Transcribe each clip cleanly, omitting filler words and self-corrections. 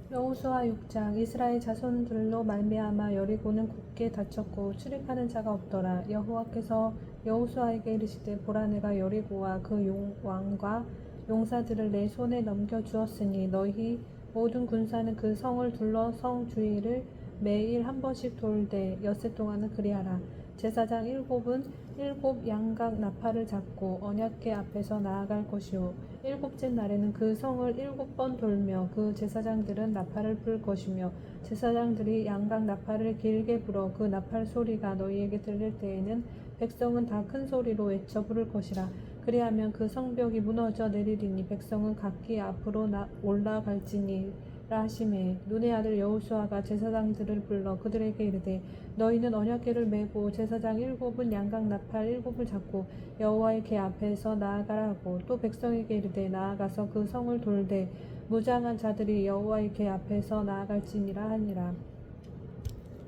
여호수아 6장. 이스라엘 자손들로 말미암아 여리고는 굳게 닫혔고 출입하는 자가 없더라. 여호와께서 여호수아에게 이르시되 보라, 내가 여리고와 그 왕과 용사들을 내 손에 넘겨 주었으니 너희 모든 군사는 그 성을 둘러 성 주위를 매일 한 번씩 돌되 엿새 동안은 그리하라. 제사장 일곱은 일곱 양각 나팔을 잡고 언약궤 앞에서 나아갈 것이요 일곱째 날에는 그 성을 일곱 번 돌며 그 제사장들은 나팔을 불 것이며 제사장들이 양각 나팔을 길게 불어 그 나팔 소리가 너희에게 들릴 때에는 백성은 다 큰 소리로 외쳐 부를 것이라. 그리하면 그 성벽이 무너져 내리리니 백성은 각기 앞으로 올라갈지니라 하시매 눈의 아들 여호수아가 제사장들을 불러 그들에게 이르되 너희는 언약궤를 메고 제사장 일곱은 양각 나팔 일곱을 잡고 여호와의 궤 앞에서 나아가라 하고 또 백성에게 이르되 나아가서 그 성을 돌되 무장한 자들이 여호와의 궤 앞에서 나아갈지니라 하니라.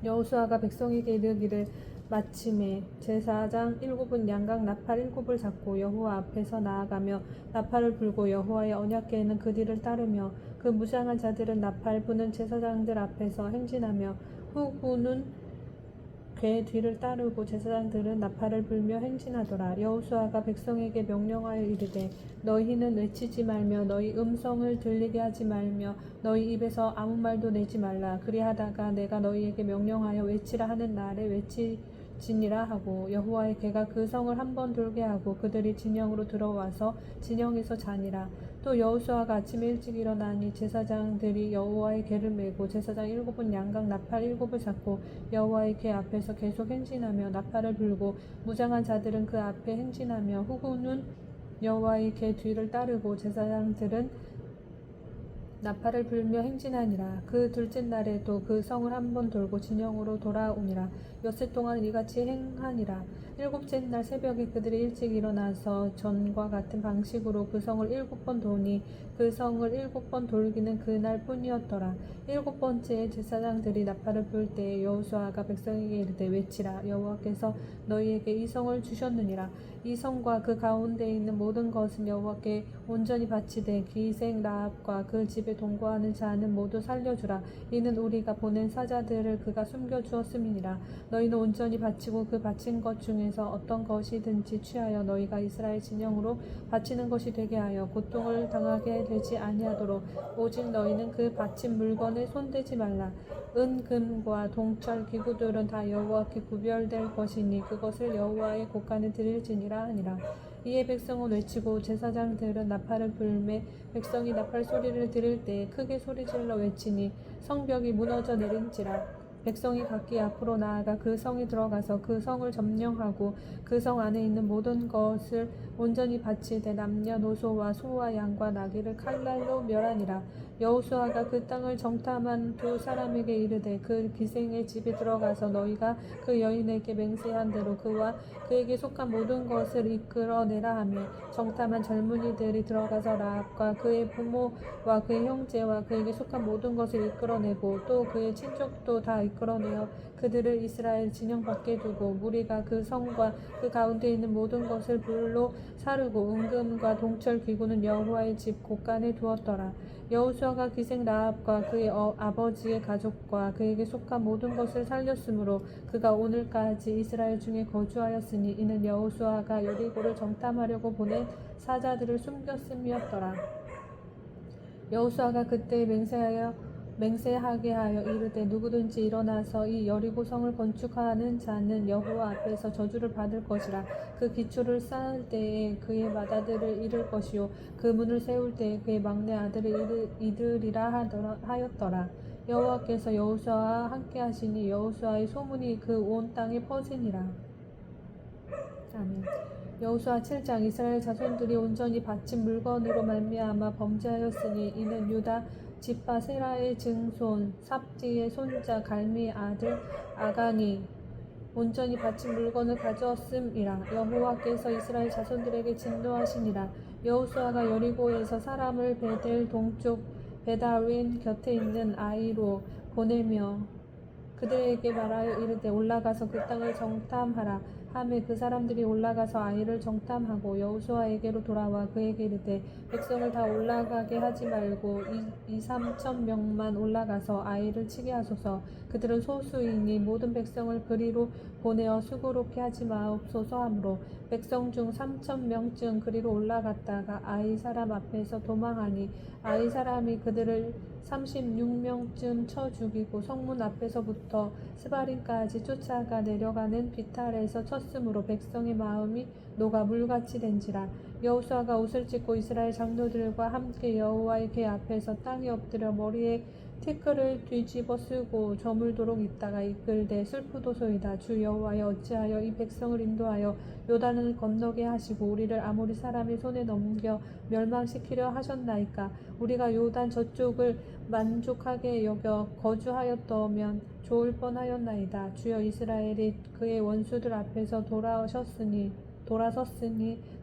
여호수아가 백성에게 이르기를 마침에 제사장 일곱은 양각 나팔 일곱을 잡고 여호와 앞에서 나아가며 나팔을 불고 여호와의 언약궤에는 그 뒤를 따르며 그 무장한 자들은 나팔 부는 제사장들 앞에서 행진하며 후군은 궤 뒤를 따르고 제사장들은 나팔을 불며 행진하더라. 여호수아가 백성에게 명령하여 이르되 너희는 외치지 말며 너희 음성을 들리게 하지 말며 너희 입에서 아무 말도 내지 말라. 그리하다가 내가 너희에게 명령하여 외치라 하는 날에 외치지니라 하고 여호와의 궤가 그 성을 한 번 돌게 하고 그들이 진영으로 들어와서 진영에서 자니라. 또 여호수아가 아침에 일찍 일어나니 제사장들이 여호와의 궤를 메고 제사장 일곱은 양각 나팔 일곱을 잡고 여호와의 궤 앞에서 계속 행진하며 나팔을 불고 무장한 자들은 그 앞에 행진하며 후군은 여호와의 궤 뒤를 따르고 제사장들은 나팔을 불며 행진하니라. 그 둘째 날에도 그 성을 한 번 돌고 진영으로 돌아오니라. 엿새 동안 이같이 행하니라. 일곱째 날 새벽에 그들이 일찍 일어나서 전과 같은 방식으로 그 성을 일곱 번 도니 그 성을 일곱 번 돌기는 그날 뿐이었더라. 일곱 번째에 제사장들이 나팔을 불 때에 여호수아가 백성에게 이르되 외치라. 여호와께서 너희에게 이 성을 주셨느니라. 이 성과 그 가운데 있는 모든 것은 여호와께 온전히 바치되 기생 라합과 그 집에 동거하는 자는 모두 살려주라. 이는 우리가 보낸 사자들을 그가 숨겨주었음이니라. 너희는 온전히 바치고 그 바친 것 중에서 어떤 것이든지 취하여 너희가 이스라엘 진영으로 바치는 것이 되게 하여 고통을 당하게 되지 아니하도록 오직 너희는 그 바친 물건에 손대지 말라. 은, 금과 동철 기구들은 다 여호와께 구별될 것이니 그것을 여호와의 곳간에 드릴지니라 하니라. 이에 백성은 외치고 제사장들은 나팔을 불매 백성이 나팔 소리를 들을 때에 크게 소리질러 외치니 성벽이 무너져 내린지라. 백성이 각기 앞으로 나아가 그 성에 들어가서 그 성을 점령하고 그 성 안에 있는 모든 것을 온전히 바치되 남녀노소와 소와 양과 나귀를 칼날로 멸하니라. 여호수아가 그 땅을 정탐한 두 사람에게 이르되 그 기생의 집에 들어가서 너희가 그 여인에게 맹세한 대로 그와 그에게 속한 모든 것을 이끌어내라 하며 정탐한 젊은이들이 들어가서 라합과 그의 부모와 그의 형제와 그에게 속한 모든 것을 이끌어내고 또 그의 친족도 다 이끌어내어 그들을 이스라엘 진영 밖에 두고 무리가 그 성과 그 가운데 있는 모든 것을 불로 사르고 은금과 동철 기구는 여호와의 집 곳간에 두었더라. 여호수아가 기생 라합과 그의 아버지의 가족과 그에게 속한 모든 것을 살렸으므로 그가 오늘까지 이스라엘 중에 거주하였으니 이는 여호수아가 여리고를 정탐하려고 보낸 사자들을 숨겼음이었더라. 여호수아가 그때 맹세하게 하여 이르되 누구든지 일어나서 이 여리고 성을 건축하는 자는 여호와 앞에서 저주를 받을 것이라. 그 기초를 쌓을 때에 그의 맏아들을 잃을 것이요 그 문을 세울 때에 그의 막내 아들을 잃으리라 하였더라. 여호와께서 여호수아와 함께 하시니 여호수아의 소문이 그 온 땅에 퍼지니라. 아멘. 여호수아 7장. 이스라엘 자손들이 온전히 바친 물건으로 말미암아 범죄하였으니 이는 유다 지파 세라의 증손 삽디의 손자 갈미의 아들 아간이 온전히 바친 물건을 가져왔음이라. 여호와께서 이스라엘 자손들에게 진노하시니라. 여호수아가 여리고에서 사람을 베델 동쪽 베다웬 곁에 있는 아이로 보내며 그들에게 말하여 이르되 올라가서 그 땅을 정탐하라. 함에 그 사람들이 올라가서 아이를 정탐하고 여호수아에게로 돌아와 그에게 이르되 백성을 다 올라가게 하지 말고 2-3천 명만 올라가서 아이를 치게 하소서. 그들은 소수이니 모든 백성을 그리로 보내어 수고롭게 하지 마옵소서 하므로 백성 중 3천 명쯤 그리로 올라갔다가 아이 사람 앞에서 도망하니 아이 사람이 그들을 36명쯤 쳐 죽이고 성문 앞에서부터 스바림까지 쫓아가 내려가는 비탈에서 쳤으므로 백성의 마음이 녹아 물같이 된지라. 여호수아가 옷을 찢고 이스라엘 장로들과 함께 여호와의 궤 앞에서 땅에 엎드려 머리에 티끌을 뒤집어 쓰고 저물도록 있다가 이끌되 슬프도소이다. 주 여호와여, 어찌하여 이 백성을 인도하여 요단을 건너게 하시고 우리를 아모리 사람의 손에 넘겨 멸망시키려 하셨나이까. 우리가 요단 저쪽을 만족하게 여겨 거주하였더면 좋을 뻔하였나이다. 주여, 이스라엘이 그의 원수들 앞에서 돌아섰으니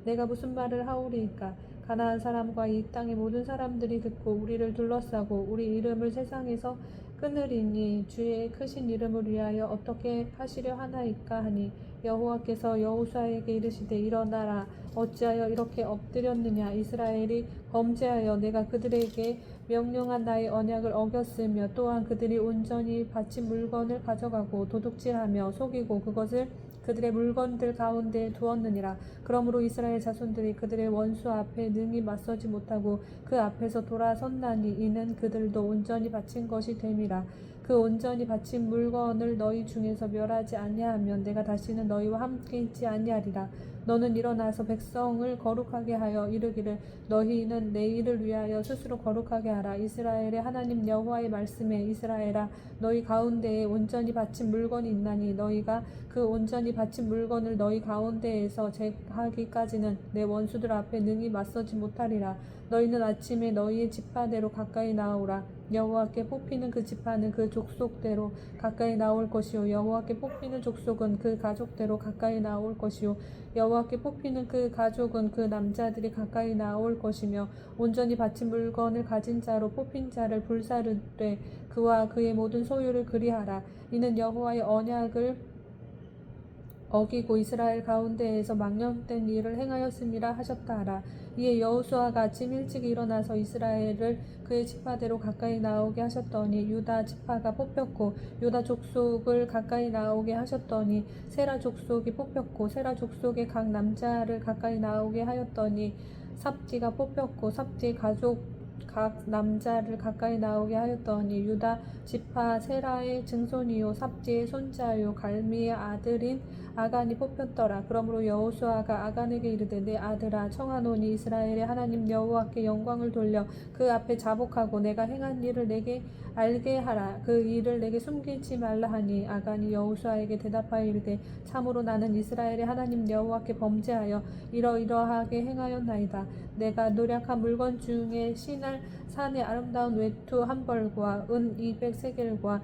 내가 무슨 말을 하오리이까. 가나안 사람과 이 땅의 모든 사람들이 듣고 우리를 둘러싸고 우리 이름을 세상에서 끊으리니 주의 크신 이름을 위하여 어떻게 하시려 하나이까 하니 여호와께서 여호수아에게 이르시되 일어나라. 어찌하여 이렇게 엎드렸느냐. 이스라엘이 범죄하여 내가 그들에게 명령한 나의 언약을 어겼으며 또한 그들이 온전히 바친 물건을 가져가고 도둑질하며 속이고 그것을 그들의 물건들 가운데 두었느니라. 그러므로 이스라엘 자손들이 그들의 원수 앞에 능히 맞서지 못하고 그 앞에서 돌아섰나니 이는 그들도 온전히 바친 것이 됨이라. 그 온전히 바친 물건을 너희 중에서 멸하지 아니하면 내가 다시는 너희와 함께 있지 아니하리라. 너는 일어나서 백성을 거룩하게 하여 이르기를 너희는 내일을 위하여 스스로 거룩하게 하라. 이스라엘의 하나님 여호와의 말씀에 이스라엘아, 너희 가운데에 온전히 바친 물건이 있나니 너희가 그 온전히 바친 물건을 너희 가운데에서 제하기까지는 내 원수들 앞에 능히 맞서지 못하리라. 너희는 아침에 너희의 지파대로 가까이 나오라. 여호와께 뽑히는 그 지파는 그 족속대로 가까이 나올 것이요 여호와께 뽑히는 족속은 그 가족대로 가까이 나올 것이요 여호와께 뽑히는 그 가족은 그 남자들이 가까이 나올 것이며 온전히 바친 물건을 가진 자로 뽑힌 자를 불사르되 그와 그의 모든 소유를 그리하라. 이는 여호와의 언약을 어기고 이스라엘 가운데에서 망령된 일을 행하였음이라 하셨다 하라. 이에 여호수아가 아침 일찍 일어나서 이스라엘을 그의 지파대로 가까이 나오게 하셨더니 유다 지파가 뽑혔고 유다 족속을 가까이 나오게 하셨더니 세라 족속이 뽑혔고 세라 족속의 각 남자를 가까이 나오게 하였더니 삽디가 뽑혔고 삽디 가족 각 남자를 가까이 나오게 하였더니 유다 지파 세라의 증손이요 삽디의 손자요 갈미의 아들인 아간이 뽑혔더라. 그러므로 여호수아가 아간에게 이르되 내 아들아, 청하노니 이스라엘의 하나님 여호와께 영광을 돌려 그 앞에 자복하고 내가 행한 일을 내게 알게 하라. 그 일을 내게 숨기지 말라 하니 아간이 여호수아에게 대답하여 이르되 참으로 나는 이스라엘의 하나님 여호와께 범죄하여 이러이러하게 행하였나이다. 내가 노력한 물건 중에 신할 산의 아름다운 외투 한 벌과 은 200세겔과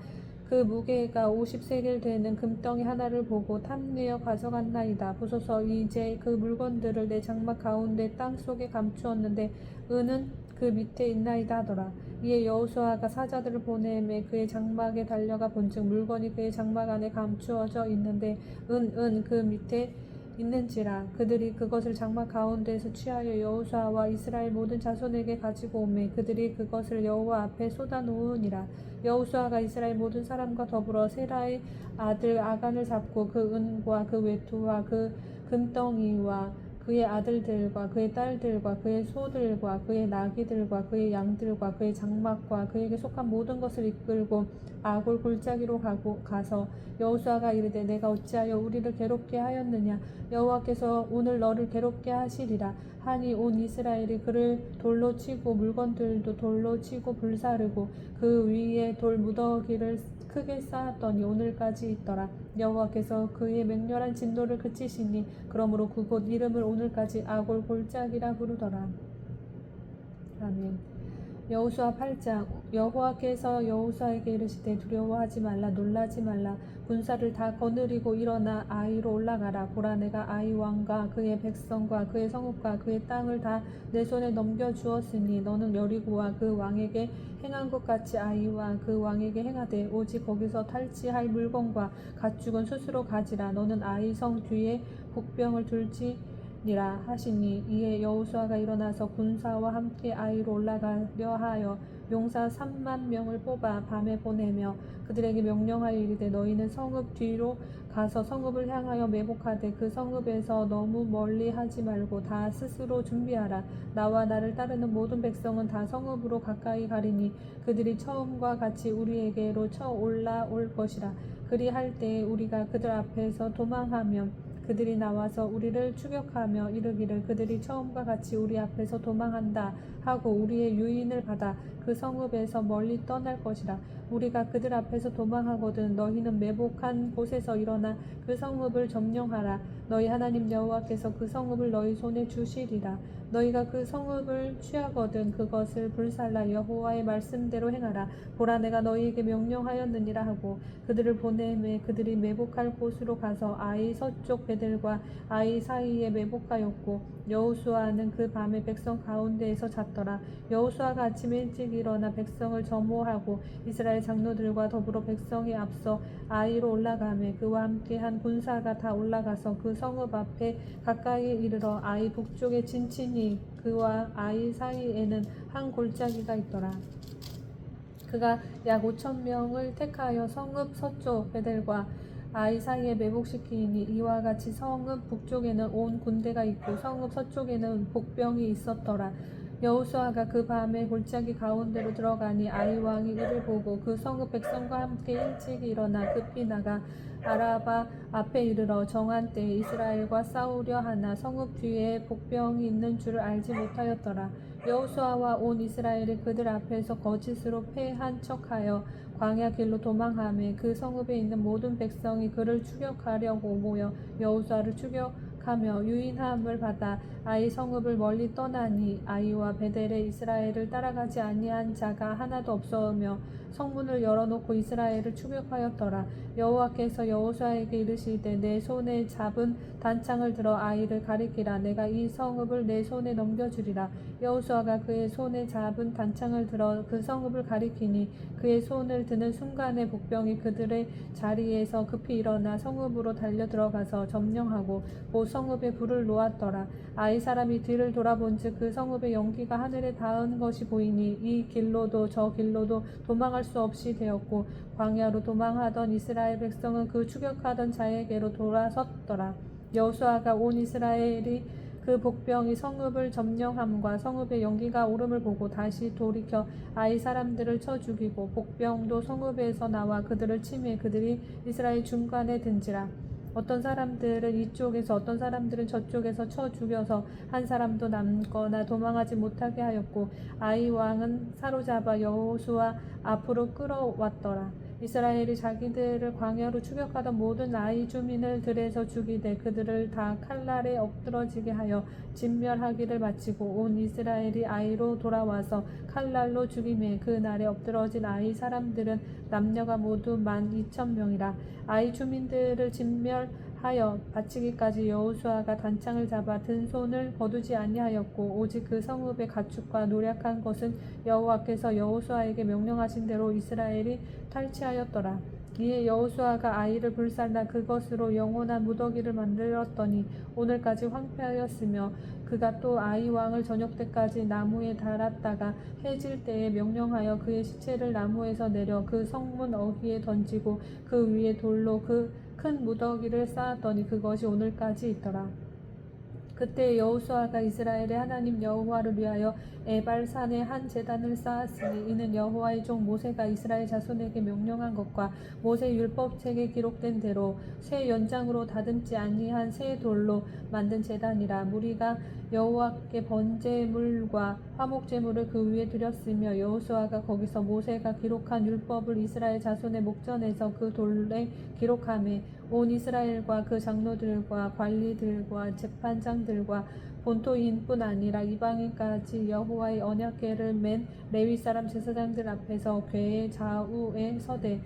그 무게가 50세겔 되는 금덩이 하나를 보고 탐내어 가져갔나이다. 보소서, 이제 그 물건들을 내 장막 가운데 땅 속에 감추었는데 은은 그 밑에 있나이다 하더라. 이에 여호수아가 사자들을 보내매 그의 장막에 달려가 본즉 물건이 그의 장막 안에 감추어져 있는데 은 그 밑에 있는지라. 그들이 그것을 장막 가운데에서 취하여 여호수아와 이스라엘 모든 자손에게 가지고 오매 그들이 그것을 여호와 앞에 쏟아 놓으니라. 여호수아가 이스라엘 모든 사람과 더불어 세라의 아들 아간을 잡고 그 은과 그 외투와 그 금덩이와 그의 아들들과 그의 딸들과 그의 소들과 그의 나귀들과 그의 양들과 그의 장막과 그에게 속한 모든 것을 이끌고 아골 골짜기로 가서 여호수아가 이르되 내가 어찌하여 우리를 괴롭게 하였느냐. 여호와께서 오늘 너를 괴롭게 하시리라 하니 온 이스라엘이 그를 돌로 치고 물건들도 돌로 치고 불사르고 그 위에 돌 무더기를 크게 쌓았더니 오늘까지 있더라. 여호와께서 그의 맹렬한 진노를 그치시니 그러므로 그곳 이름을 오늘까지 아골 골짜기라 부르더라. 아멘. 여호수아 8장. 여호와께서 여호수아에게 이르시되 두려워하지 말라 놀라지 말라 군사를 다 거느리고 일어나 아이로 올라가라. 보라 내가 아이 왕과 그의 백성과 그의 성읍과 그의 땅을 다 내 손에 넘겨 주었으니 너는 여리고와 그 왕에게 행한 것 같이 아이와 그 왕에게 행하되 오직 거기서 탈취할 물건과 가축은 스스로 가지라. 너는 아이 성 뒤에 복병을 둘지니라 하시니 이에 여호수아가 일어나서 군사와 함께 아이로 올라가려 하여 용사 3만 명을 뽑아 밤에 보내며 그들에게 명령하여 이르되 너희는 성읍 뒤로 가서 성읍을 향하여 매복하되 그 성읍에서 너무 멀리 하지 말고 다 스스로 준비하라. 나와 나를 따르는 모든 백성은 다 성읍으로 가까이 가리니 그들이 처음과 같이 우리에게로 쳐 올라올 것이라. 그리할 때에 우리가 그들 앞에서 도망하면 그들이 나와서 우리를 추격하며 이르기를 그들이 처음과 같이 우리 앞에서 도망한다 하고 우리의 유인을 받아 그 성읍에서 멀리 떠날 것이라. 우리가 그들 앞에서 도망하거든 너희는 매복한 곳에서 일어나 그 성읍을 점령하라. 너희 하나님 여호와께서 그 성읍을 너희 손에 주시리라. 너희가 그 성읍을 취하거든 그것을 불살라 여호와의 말씀대로 행하라. 보라 내가 너희에게 명령하였느니라 하고 그들을 보내매 그들이 매복할 곳으로 가서 아이 서쪽 배들과 아이 사이에 매복하였고 여호수아는 그 밤에 백성 가운데에서 잤더라. 여호수아가 아침에 일찍 일어나 백성을 점호하고 이스라엘 장로들과 더불어 백성에 앞서 아이로 올라가매 그와 함께한 군사가 다 올라가서 그 성읍 앞에 가까이 이르러 아이 북쪽에 진치니 그와 아이 사이에는 한 골짜기가 있더라. 그가 약 5,000명을 택하여 성읍 서쪽 베델과 아이 사이에 매복시키니 이와 같이 성읍 북쪽에는 온 군대가 있고 성읍 서쪽에는 복병이 있었더라. 여호수아가 그 밤에 골짜기 가운데로 들어가니 아이 왕이 이를 보고 그 성읍 백성과 함께 일찍 일어나 급히 나가 아라바 앞에 이르러 정한 때에 이스라엘과 싸우려 하나 성읍 뒤에 복병이 있는 줄을 알지 못하였더라. 여호수아와 온 이스라엘이 그들 앞에서 거짓으로 패한 척하여 광야 길로 도망하며 그 성읍에 있는 모든 백성이 그를 추격하려고 모여 여호수아를 추격하며 유인함을 받아 아이 성읍을 멀리 떠나니 아이와 베델에 이스라엘을 따라가지 아니한 자가 하나도 없으며 성문을 열어놓고 이스라엘을 추격하였더라. 여호와께서 여호수아에게 이르시되 내 손에 잡은 단창을 들어 아이를 가리키라. 내가 이 성읍을 내 손에 넘겨주리라. 여호수아가 그의 손에 잡은 단창을 들어 그 성읍을 가리키니 그의 손을 드는 순간에 복병이 그들의 자리에서 급히 일어나 성읍으로 달려 들어가서 점령하고 그 성읍에 불을 놓았더라. 아이 사람이 뒤를 돌아본즉 그 성읍의 연기가 하늘에 닿은 것이 보이니 이 길로도 저 길로도 도망할 수 없이 되었고 광야로 도망하던 이스라엘 백성은 그 추격하던 자에게로 돌아섰더라. 여호수아가 온 이스라엘이 그 복병이 성읍을 점령함과 성읍의 연기가 오름을 보고 다시 돌이켜 아이 사람들을 쳐 죽이고 복병도 성읍에서 나와 그들을 치매 그들이 이스라엘 중간에 든지라. 어떤 사람들은 이쪽에서 어떤 사람들은 저쪽에서 쳐 죽여서 한 사람도 남거나 도망하지 못하게 하였고 아이 왕은 사로잡아 여호수아 앞으로 끌어왔더라. 이스라엘이 자기들을 광야로 추격하던 모든 아이 주민을 들에서 죽이되 그들을 다 칼날에 엎드러지게 하여 진멸하기를 마치고 온 이스라엘이 아이로 돌아와서 칼날로 죽임에 그 날에 엎드러진 아이 사람들은 남녀가 모두 12,000명이라. 아이 주민들을 진멸하여 바치기까지 여호수아가 단창을 잡아 든 손을 거두지 아니하였고 오직 그 성읍의 가축과 노략한 것은 여호와께서 여호수아에게 명령하신 대로 이스라엘이 탈취하였더라. 이에 여호수아가 아이를 불살라 그것으로 영원한 무더기를 만들었더니 오늘까지 황폐하였으며 그가 또 아이 왕을 저녁 때까지 나무에 달았다가 해질 때에 명령하여 그의 시체를 나무에서 내려 그 성문 어귀에 던지고 그 위에 돌로 그 큰 무더기를 쌓았더니 그것이 오늘까지 있더라. 그때 여호수아가 이스라엘의 하나님 여호와를 위하여 에발산에 한 제단을 쌓았으니 이는 여호와의 종 모세가 이스라엘 자손에게 명령한 것과 모세 율법책에 기록된 대로 새 연장으로 다듬지 아니한 새 돌로 만든 제단이라. 무리가 여호와께 번제물과 화목제물을 그 위에 드렸으며 여호수아가 거기서 모세가 기록한 율법을 이스라엘 자손의 목전에서 그 돌에 기록하매 온 이스라엘과 그 장로들과 관리들과 재판장 제사장들과 본토인뿐 아니라 이방인까지 여호와의 언약궤를 맨 레위 사람 제사장들 앞에서 궤의 좌우에 서되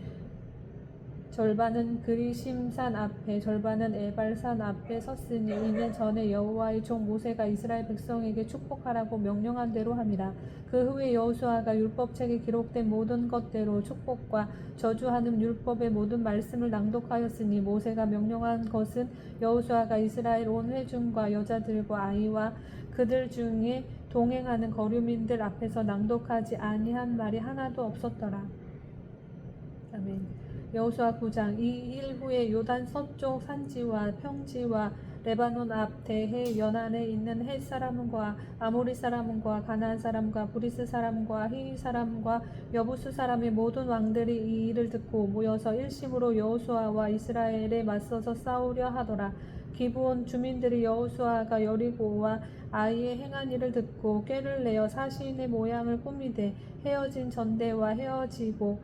절반은 그리심산 앞에 절반은 에발산 앞에 섰으니 이는 전에 여호와의 종 모세가 이스라엘 백성에게 축복하라고 명령한 대로 함이라. 그 후에 여호수아가 율법책에 기록된 모든 것대로 축복과 저주하는 율법의 모든 말씀을 낭독하였으니 모세가 명령한 것은 여호수아가 이스라엘 온 회중과 여자들과 아이와 그들 중에 동행하는 거류민들 앞에서 낭독하지 아니한 말이 하나도 없었더라. 아멘. 여호수아 9장. 이 일 후에 요단 서쪽 산지와 평지와 레바논 앞 대해 연안에 있는 헷 사람과 아모리 사람과 가나안 사람과 브리스 사람과 히위 사람과 여부스 사람의 모든 왕들이 이 일을 듣고 모여서 일심으로 여호수아와 이스라엘에 맞서서 싸우려 하더라. 기브온 주민들이 여호수아가 여리고와 아이의 행한 일을 듣고 꾀를 내어 사신의 모양을 꾸미되 헤어진 전대와 헤어지고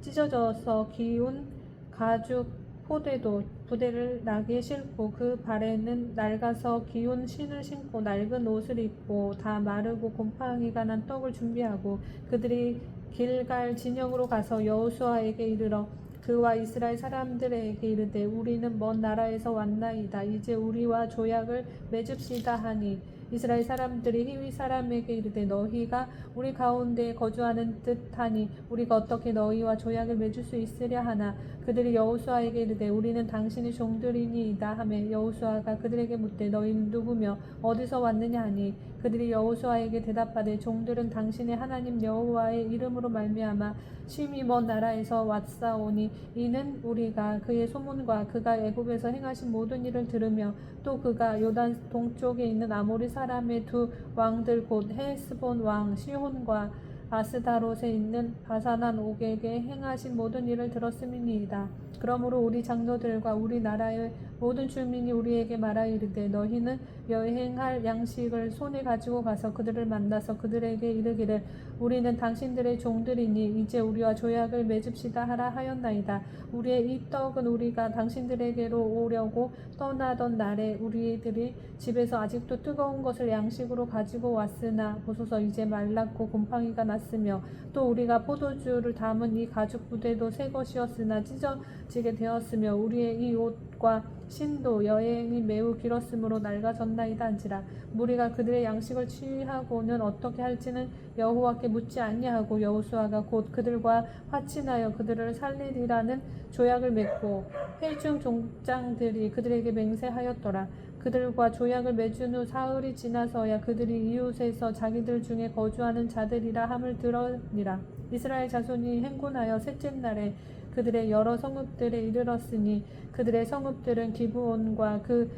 찢어져서 기운 가죽 포대도 부대를 나게 싣고 그 발에는 낡아서 기운 신을 신고 낡은 옷을 입고 다 마르고 곰팡이가 난 떡을 준비하고 그들이 길갈 진영으로 가서 여호수아에게 이르러 그와 이스라엘 사람들에게 이르되 우리는 먼 나라에서 왔나이다. 이제 우리와 조약을 맺읍시다 하니 이스라엘 사람들이 히위 사람에게 이르되 너희가 우리 가운데 거주하는 듯하니 우리가 어떻게 너희와 조약을 맺을 수 있으랴 하나 그들이 여호수아에게 이르되 우리는 당신의 종들이니이다 하매 여호수아가 그들에게 묻되 너희는 누구며 어디서 왔느냐 하니 그들이 여호수아에게 대답하되 종들은 당신의 하나님 여호와의 이름으로 말미암아 심히 먼 나라에서 왔사오니 이는 우리가 그의 소문과 그가 애굽에서 행하신 모든 일을 들으며 또 그가 요단 동쪽에 있는 아모리 사람의 두 왕들 곧 헤스본 왕 시혼과 아스다롯에 있는 바산한 옥에게 행하신 모든 일을 들었음이니이다. 그러므로 우리 장로들과 우리 나라의 모든 주민이 우리에게 말하이르되 너희는 여행할 양식을 손에 가지고 가서 그들을 만나서 그들에게 이르기를 우리는 당신들의 종들이니 이제 우리와 조약을 맺읍시다 하라 하였나이다. 우리의 이 떡은 우리가 당신들에게로 오려고 떠나던 날에 우리들이 집에서 아직도 뜨거운 것을 양식으로 가지고 왔으나 보소서 이제 말랐고 곰팡이가 났으며 또 우리가 포도주를 담은 이 가죽 부대도 새 것이었으나 찢어지게 되었으며 우리의 이 옷과 신도 여행이 매우 길었으므로 낡아졌나이다 한지라. 무리가 그들의 양식을 취하고는 어떻게 할지는 여호와께 묻지 아니하고 여호수아가 곧 그들과 화친하여 그들을 살리리라는 조약을 맺고 회중 족장들이 그들에게 맹세하였더라. 그들과 조약을 맺은 후 사흘이 지나서야 그들이 이웃에서 자기들 중에 거주하는 자들이라 함을 들으니라. 이스라엘 자손이 행군하여 셋째 날에 그들의 여러 성읍들에 이르렀으니 그들의 성읍들은 기브온과 그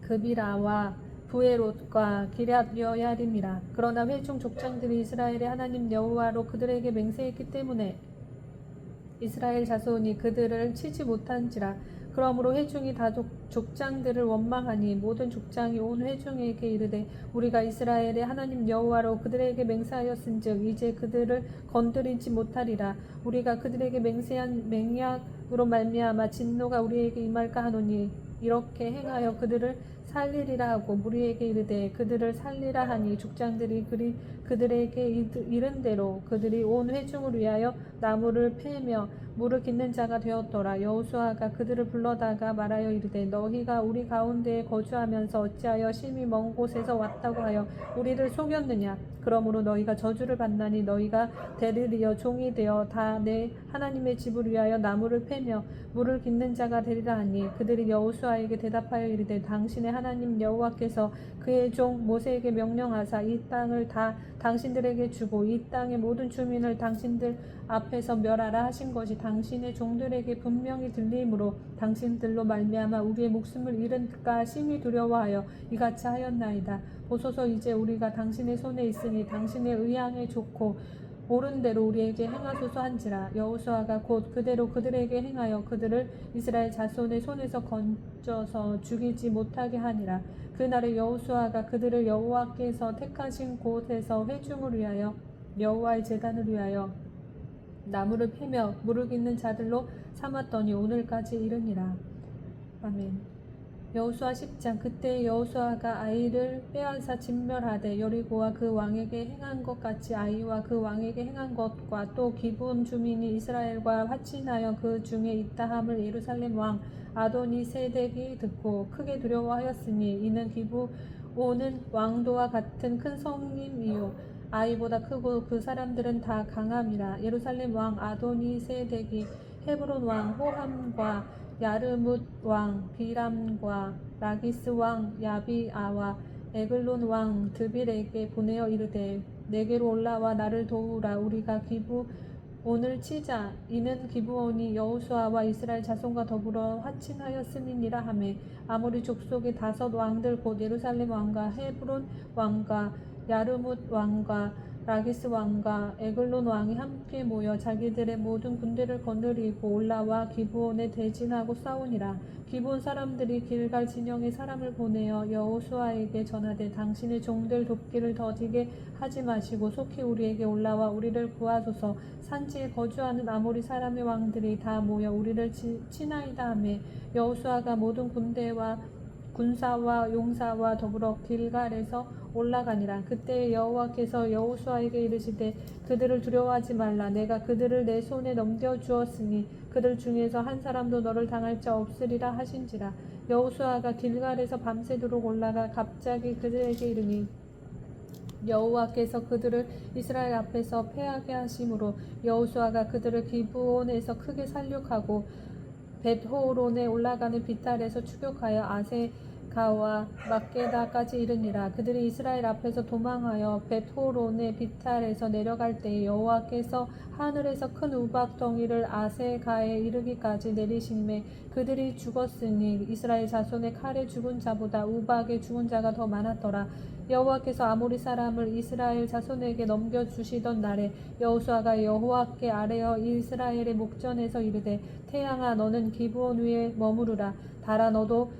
그비라와 부에롯과 기럇 여야림이라. 그러나 회중 족장들이 이스라엘의 하나님 여호와로 그들에게 맹세했기 때문에 이스라엘 자손이 그들을 치지 못한지라. 그러므로 회중이 다 족장들을 원망하니 모든 족장이 온 회중에게 이르되 우리가 이스라엘의 하나님 여호와로 그들에게 맹세하였은즉 이제 그들을 건드리지 못하리라. 우리가 그들에게 맹세한 맹약으로 말미암아 진노가 우리에게 임할까 하노니 이렇게 행하여 그들을 살리리라 하고 무리에게 이르되 그들을 살리라 하니 족장들이 그들에게 이른 대로 그들이 온 회중을 위하여 나무를 패며 물을 깃는 자가 되었더라. 여호수아가 그들을 불러다가 말하여 이르되 너희가 우리 가운데에 거주하면서 어찌하여 심히 먼 곳에서 왔다고 하여 우리를 속였느냐. 그러므로 너희가 저주를 받나니 너희가 대를 종이 되어 다 내 하나님의 집을 위하여 나무를 패며 물을 깃는 자가 되리라 하니 그들이 여호수아에게 대답하여 이르되 당신의 하나님 여호와께서 그의 종 모세에게 명령하사 이 땅을 다 당신들에게 주고 이 땅의 모든 주민을 당신들 앞에서 멸하라 하신 것이 당신의 종들에게 분명히 들리므로 당신들로 말미암아 우리의 목숨을 잃을까 심히 두려워하여 이같이 하였나이다. 보소서 이제 우리가 당신의 손에 있으니 당신의 의향에 좋고 옳은 대로 우리에게 행하소서 한지라. 여호수아가 곧 그대로 그들에게 행하여 그들을 이스라엘 자손의 손에서 건져서 죽이지 못하게 하니라. 그날에 여호수아가 그들을 여호와께서 택하신 곳에서 회중을 위하여 여호와의 제단을 위하여 나무를 패며 물을 깃는 자들로 삼았더니 오늘까지 이르니라. 아멘. 여호수아 10장. 그때 여호수아가 아이를 빼앗아 진멸하되 여리고와 그 왕에게 행한 것 같이 아이와 그 왕에게 행한 것과 또 기브온 주민이 이스라엘과 화친하여 그 중에 있다함을 예루살렘 왕 아도니세덱이 듣고 크게 두려워하였으니 이는 기브온은 왕도와 같은 큰 성임이요 아이보다 크고 그 사람들은 다 강함이라. 예루살렘 왕 아도니세덱이 헤브론 왕 호함과 야르뭇 왕 비람과 라기스 왕 야비아와 에글론 왕 드빌에게 보내어 이르되 내게로 올라와 나를 도우라. 우리가 기브온을 치자. 이는 기브온이 여호수아와 이스라엘 자손과 더불어 화친하였음이니라 하매 아모리 족속의 5 왕들 곧 예루살렘 왕과 헤브론 왕과 야르뭇 왕과 라기스 왕과 에글론 왕이 함께 모여 자기들의 모든 군대를 거느리고 올라와 기브온에 대진하고 싸우니라. 기브온 사람들이 길갈 진영에 사람을 보내어 여호수아에게 전하되 당신의 종들 돕기를 더디게 하지 마시고 속히 우리에게 올라와 우리를 구하소서. 산지에 거주하는 아모리 사람의 왕들이 다 모여 우리를 치나이다 하매 여호수아가 모든 군대와 군사와 용사와 더불어 길갈에서 올라가니라. 그때 여호와께서 여호수아에게 이르시되 그들을 두려워하지 말라. 내가 그들을 내 손에 넘겨주었으니 그들 중에서 한 사람도 너를 당할 자 없으리라 하신지라. 여호수아가 길갈에서 밤새도록 올라가 갑자기 그들에게 이르니 여호와께서 그들을 이스라엘 앞에서 패하게 하심으로 여호수아가 그들을 기브온에서 크게 살육하고 벳호론에 올라가는 비탈에서 추격하여 아세가와 막게다까지 이르니라. 그들이 이스라엘 앞에서 도망하여 벳호론의 비탈에서 내려갈 때에 여호와께서 하늘에서 큰 우박덩이를 아세가에 이르기까지 내리심에 그들이 죽었으니 이스라엘 자손의 칼에 죽은 자보다 우박에 죽은 자가 더 많았더라. 여호와께서 아모리 사람을 이스라엘 자손에게 넘겨주시던 날에 여호수아가 여호와께 아뢰어 이스라엘의 목전에서 이르되 태양아 너는 기브온 위에 머무르라. 달아 너도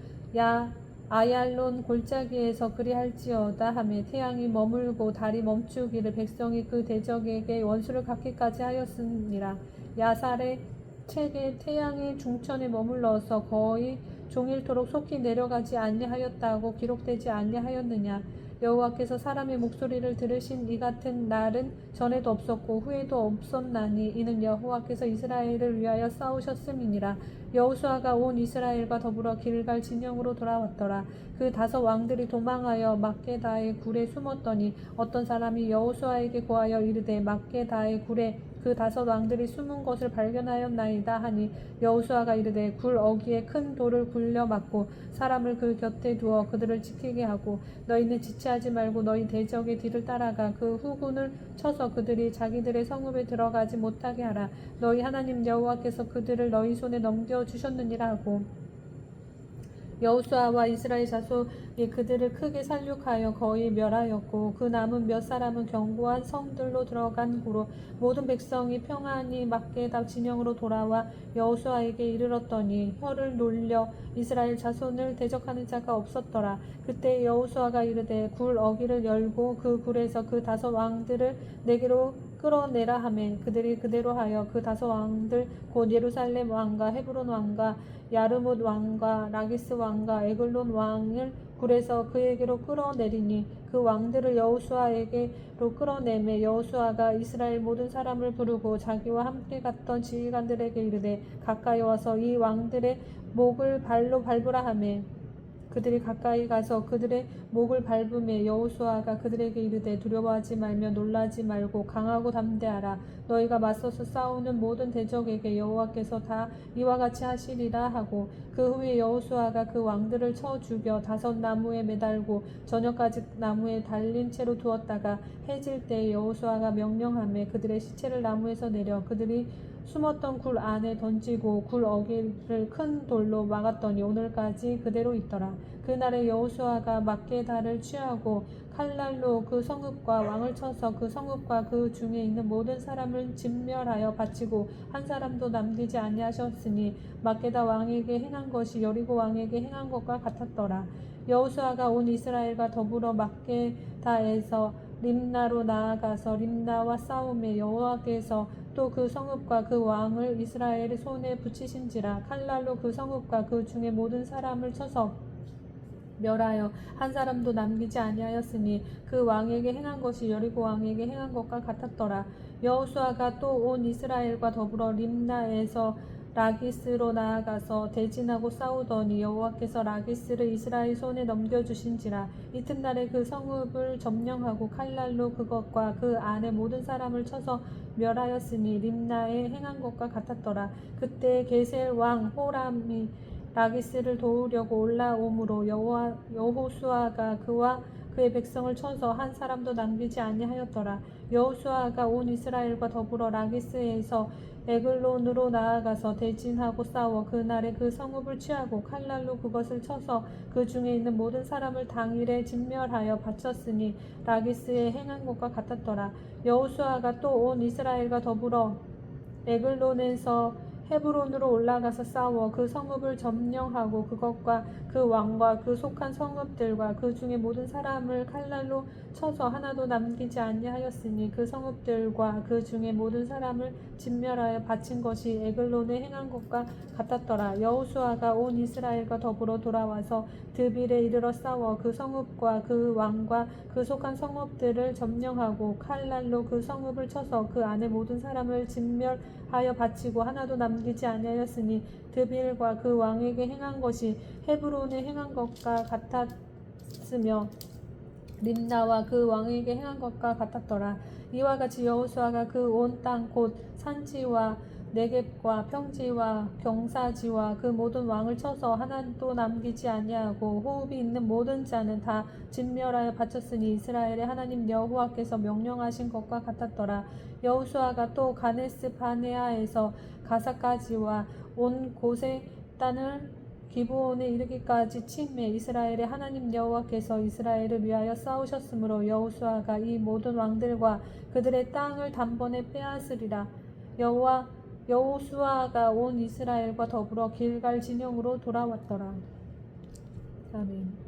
아얄론 골짜기에서 그리할지어다 하매 태양이 머물고 달이 멈추기를 백성이 그 대적에게 원수를 갚기까지 하였으니라. 야살의 책에 태양의 중천에 머물러서 거의 종일토록 속히 내려가지 아니하였다고 기록되지 아니하였느냐. 여호와께서 사람의 목소리를 들으신 이 같은 날은 전에도 없었고 후에도 없었나니 이는 여호와께서 이스라엘을 위하여 싸우셨음이니라. 여호수아가 온 이스라엘과 더불어 길갈 진영으로 돌아왔더라. 그 5 왕들이 도망하여 막게다의 굴에 숨었더니 어떤 사람이 여호수아에게 고하여 이르되 막게다의 굴에 그 5 왕들이 숨은 것을 발견하였나이다 하니 여호수아가 이르되 굴 어귀에 큰 돌을 굴려 막고 사람을 그 곁에 두어 그들을 지키게 하고 너희는 지체하지 말고 너희 대적의 뒤를 따라가 그 후군을 쳐서 그들이 자기들의 성읍에 들어가지 못하게 하라. 너희 하나님 여호와께서 그들을 너희 손에 넘겨주셨느니라 하고 여호수아와 이스라엘 자손이 그들을 크게 살육하여 거의 멸하였고 그 남은 몇 사람은 견고한 성들로 들어간 후로 모든 백성이 평안히 막게다 진영으로 돌아와 여호수아에게 이르렀더니 혀를 놀려 이스라엘 자손을 대적하는 자가 없었더라. 그때 여호수아가 이르되 굴 어귀를 열고 그 굴에서 그 5 왕들을 내게로 끌어내라 하매 그들이 그대로 하여 그 5 왕들 곧 예루살렘 왕과 헤브론 왕과 야르뭇 왕과 라기스 왕과 에글론 왕을 굴에서 그에게로 끌어내리니 그 왕들을 여호수아에게로 끌어내매 여호수아가 이스라엘 모든 사람을 부르고 자기와 함께 갔던 지휘관들에게 이르되 가까이 와서 이 왕들의 목을 발로 밟으라 하매 그들이 가까이 가서 그들의 목을 밟으며 여호수아가 그들에게 이르되 두려워하지 말며 놀라지 말고 강하고 담대하라. 너희가 맞서서 싸우는 모든 대적에게 여호와께서 다 이와 같이 하시리라 하고 그 후에 여호수아가 그 왕들을 쳐 죽여 5 나무에 매달고 저녁까지 나무에 달린 채로 두었다가 해질 때에 여호수아가 명령하며 그들의 시체를 나무에서 내려 그들이 숨었던 굴 안에 던지고 굴 어귀를 큰 돌로 막았더니 오늘까지 그대로 있더라. 그날에 여호수아가 막게다를 취하고 칼날로 그 성읍과 왕을 쳐서 그 성읍과 그 중에 있는 모든 사람을 진멸하여 바치고 한 사람도 남기지 아니하셨으니 막게다 왕에게 행한 것이 여리고 왕에게 행한 것과 같았더라. 여호수아가 온 이스라엘과 더불어 막게다에서 림나로 나아가서 림나와 싸우매 여호와께서 또 그 성읍과 그 왕을 이스라엘의 손에 붙이신지라. 칼날로 그 성읍과 그 중에 모든 사람을 쳐서 멸하여 한 사람도 남기지 아니하였으니 그 왕에게 행한 것이 여리고 왕에게 행한 것과 같았더라. 여호수아가 또 온 이스라엘과 더불어 림나에서 라기스로 나아가서 대진하고 싸우더니 여호와께서 라기스를 이스라엘 손에 넘겨주신지라. 이튿날에 그 성읍을 점령하고 칼날로 그것과 그 안에 모든 사람을 쳐서 멸하였으니 림나에 행한 것과 같았더라. 그때 게셀 왕 호람이 라기스를 도우려고 올라오므로 여호수아가 그와 그의 백성을 쳐서 한 사람도 남기지 아니하였더라. 여호수아가 온 이스라엘과 더불어 라기스에서 에글론으로 나아가서 대진하고 싸워 그날에 그 성읍을 취하고 칼날로 그것을 쳐서 그 중에 있는 모든 사람을 당일에 진멸하여 바쳤으니 라기스에 행한 것과 같았더라. 여호수아가 또 온 이스라엘과 더불어 에글론에서 헤브론으로 올라가서 싸워 그 성읍을 점령하고 그것과 그 왕과 그 속한 성읍들과 그 중에 모든 사람을 칼날로 쳐서 하나도 남기지 아니하였으니 그 성읍들과 그 중에 모든 사람을 진멸하여 바친 것이 에글론에 행한 것과 같았더라. 여호수아가 온 이스라엘과 더불어 돌아와서 드빌에 이르러 싸워 그 성읍과 그 왕과 그 속한 성읍들을 점령하고 칼날로 그 성읍을 쳐서 그 안에 모든 사람을 진멸하여 바치고 하나도 남기지 아니하였으니 드빌과 그 왕에게 행한 것이 헤브론에 행한 것과 같았으며 림나와 그 왕에게 행한 것과 같았더라. 이와 같이 여호수아가 그 온 땅 곧 산지와 네겝과 평지와 경사지와 그 모든 왕을 쳐서 하나도 남기지 아니하고 호흡이 있는 모든 자는 다 진멸하여 바쳤으니 이스라엘의 하나님 여호와께서 명령하신 것과 같았더라. 여호수아가 또 가네스 바네아에서 가사까지와 온 곳의 땅을 기브온에 이르기까지 침해 이스라엘의 하나님 여호와께서 이스라엘을 위하여 싸우셨으므로 여호수아가 이 모든 왕들과 그들의 땅을 단번에 빼앗으리라. 여호수아가 온 이스라엘과 더불어 길갈 진영으로 돌아왔더라. 아멘.